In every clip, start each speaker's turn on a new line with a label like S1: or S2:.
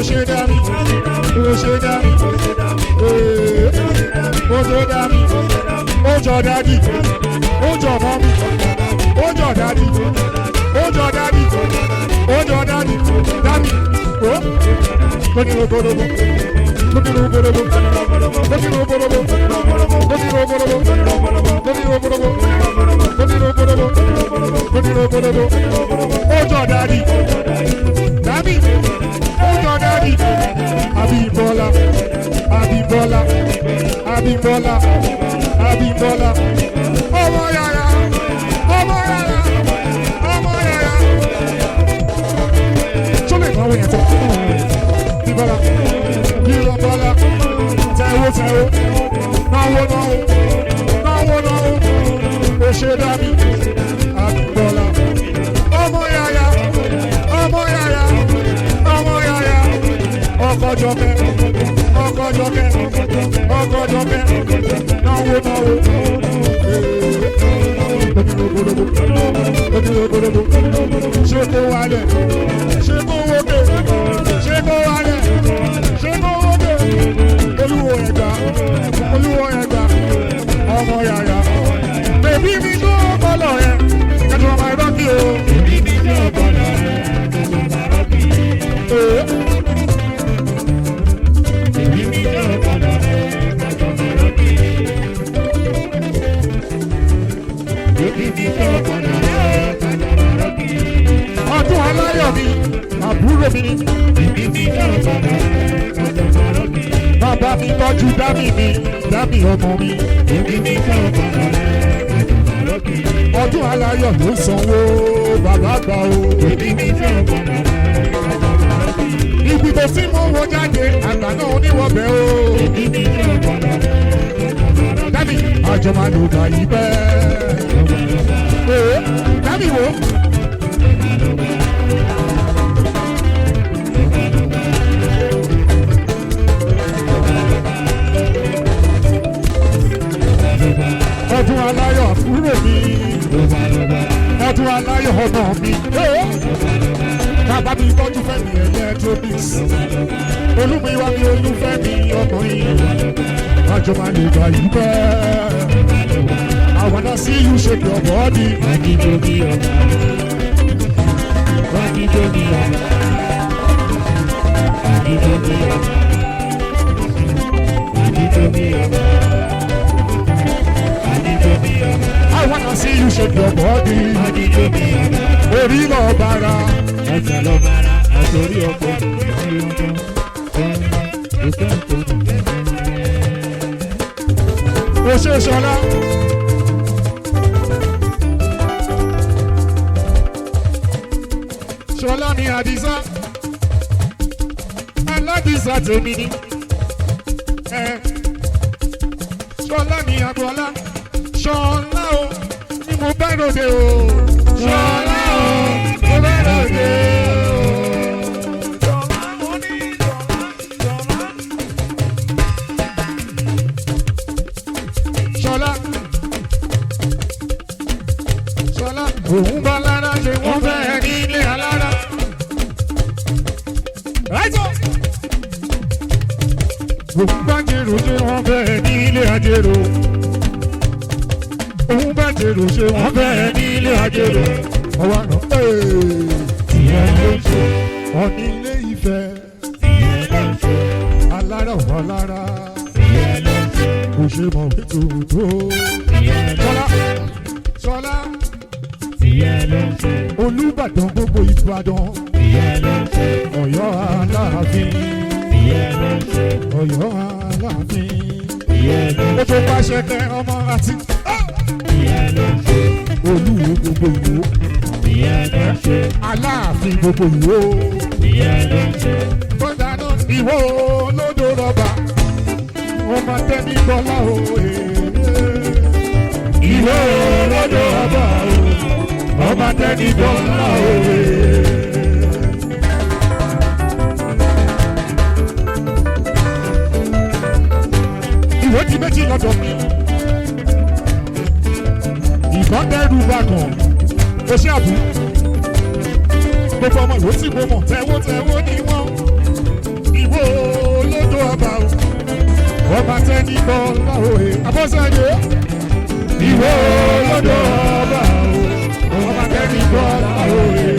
S1: Oshedami, Oshedami, Oshedami, Ojo daddy, Ojo mommy, Ojo daddy, Ojo daddy, Ojo daddy, daddy, oh, look at the bottle, look at the bottle, look at the bottle, look at the bottle, look at the bottle, Ojo daddy, daddy, Ojo daddy, Abibola, Abibola, Abibola, Abibola, ọmọ yàrá, ọmọ yàrá, ọmọ yàrá. Sọ́lẹ̀ ìnáwó yẹn tán. Bíbọ́lá, Bíbọ́lá, tẹ̀wó tẹ̀wó, náwó náwó, náwó náwó, ó ṣe dàbí. Abibola, ọmọ yàrá, ọmọ yàrá, ọmọ yàrá, ọkọ̀ jọkẹ́, ọkọ̀ jọkẹ́, ọkọ̀ jọkẹ́, náwó náwó. Ṣé kó wálẹ̀? Ṣé kó wókè? Ṣé kó wálẹ̀? Ṣé kó wókè? Olúwo ẹ̀gbá, olúwo ẹ̀gbá, ọmọ yàyà. Bèbí mi tó bọ́lọ̀ yẹn, kẹ́tù ọmọ ẹ̀rọ kí o. Bèbí mi tó bọ́lọ̀ yẹn, kẹ́tù ọmọ ẹ̀rọ kí o. Bèbí mi tó bọ́lọ̀ yẹn, kẹ́tù ọmọ ẹ̀rọ kí o. Ọdún aláyọ̀ mi, àbúrò mi ni. Bàbá mi tọ́jú dámì mi, dámì ọmọ mi. Ọdún aláyọ̀ ló sanwó bàbá gbà o. Ibi tó tí mo wọ jáde, àgbà náà oníwọ̀bẹ̀ o. Dámì, àjọ máa lò gbà yí bẹ́ẹ̀. Dámì wo? Ọdún aláyọ̀ àbúrò mi, ọdún aláyọ̀ ọmọ mi. Bàbá mi tọ́jú Fẹ́mi electronics, olúmiwá mi olúfẹ́mi ọkùnrin. Àjọ máa lè gbà yí bẹ́ẹ̀. I wanna see you shake your body. I wanna see you shake your body. Orí lọ bára, ẹsẹ̀ lọ bára, àtòrí ọkọ̀. Ó ṣe Ṣọlá. Ṣọlá ni Àdìsá, Aládìsá tèmi ni. Ṣọlá ni Agbọ́lá, Ṣọlá o ni mo bá ròde o. Ṣọlá o mo bá ròde o. Ṣọlá mo ní Ṣọlá. Ṣọlá òun bá lára ṣe wọ́n fẹ́ ní ilé alára. Òun bá jèrò ṣe wọ́n fẹ́ ní ilé ajérò. Òun bá jèrò ṣe wọ́n fẹ́ ní ilé ajérò. Ọwọ́ àná tìyẹ ló ń ṣe. Ọ̀ní ilé Ifẹ̀ tìyẹ ló ń ṣe. Alára ò alára tìyẹ ló ń ṣe. Kò ṣe mọ̀ wí tòótọ́ tìyẹ ló ń ṣe. Ṣọlá tìyẹ ló ń ṣe. Olúbàdàn gbogbo Ìbàdàn tìyẹ ló ń ṣe. Ọ̀yọ́ Aláàfin tìyẹ ló ń ṣe. Ọ̀yọ́ Aláàfin tìyẹ ló ń ṣe. Ó tó pàṣẹ kẹ ọmọ àti tìyẹ ló ń ṣe. Olúwo gbogbo Ìwó tìyẹ ló ń ṣe. Aláàfin gbogbo Ìwó tìyẹ ló ń ṣe. Tó dáná Ìwó lódò rọ̀bà ọmọ tẹ́ni gbọ́lá o. Ìwó lódò rọ̀bà o ọmọ tẹ́ni gbọ́lá o. Ìwé ti méjì lọ́dọ̀ mi. Ìbọn dẹ́rù bá kàn. O ṣe àbú. Gbogbo ọmọ ìwé tí mo mọ̀ tẹ́wọ́ tẹ́wọ́ ni wọ́n. ọba tẹ́ni bọ́ láwòye abọ́sẹ̀dẹ̀ ìwọ lọ́dọ̀ ọba o ọba tẹ́ni bọ́ láwòye.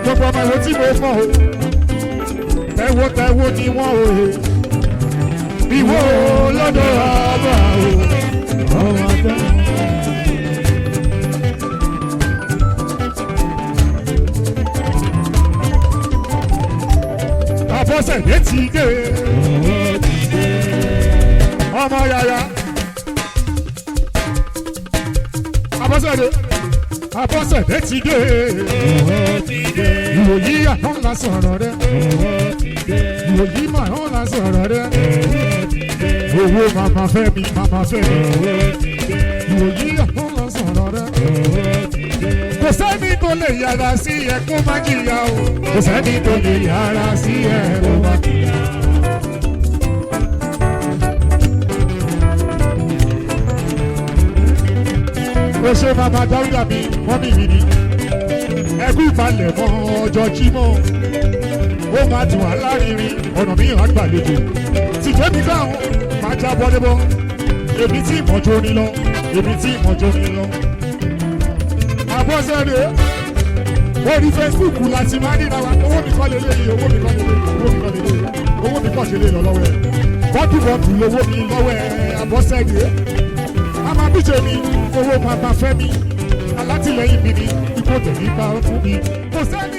S1: gbogbo ọmọ ìwé tí mo mọ̀ o tẹ́wọ́ ni wọ́n o ìwọ lọ́dọ̀ ọba o ọba tẹ́ni. Abọ́sẹ̀dé ti dé ọmọ yàyà Abọ́sẹ̀dé ti dé ìwòyí àná la sọ̀rọ̀ rẹ ìwòyí màá la sọ̀rọ̀ rẹ owó màmá fẹ́ mi ìwòyí àná la sọ̀rọ̀ rẹ. Kò sẹ́ni tó lè yára sí ẹkún má jìyà o. Kò sẹ́ni tó lè yára sí ẹkún má jìyà. Ó ṣe màmá dáúdà mi, wọ́n mi yìí ni. Ẹkú ìbalẹ̀ mọ́ ọjọ́ Jímọ̀. Ó máa dùn alárinrin, ọ̀nà mi hàn gbàlejò. Tìjẹ́ mi dáhùn, máa já bọ́débọ́. Èmi tí ìmọ̀jọ́ ni lọ, Abọ́sẹ̀dé orí Facebook láti máa nínú àwọn owó mi kọ́ lélẹ́yìn owó mi kọ́ ṣe lé lọ lọ́wọ́ ẹ̀ bọ́dù lówó mi lọ́wọ́ ẹ̀ Abọ́sẹ̀dé amábíjẹ mi owó bàbá fẹ́ mi alátìlẹ́yìn mi ni ikú tẹ̀lé bá fún mi kò sẹ́ni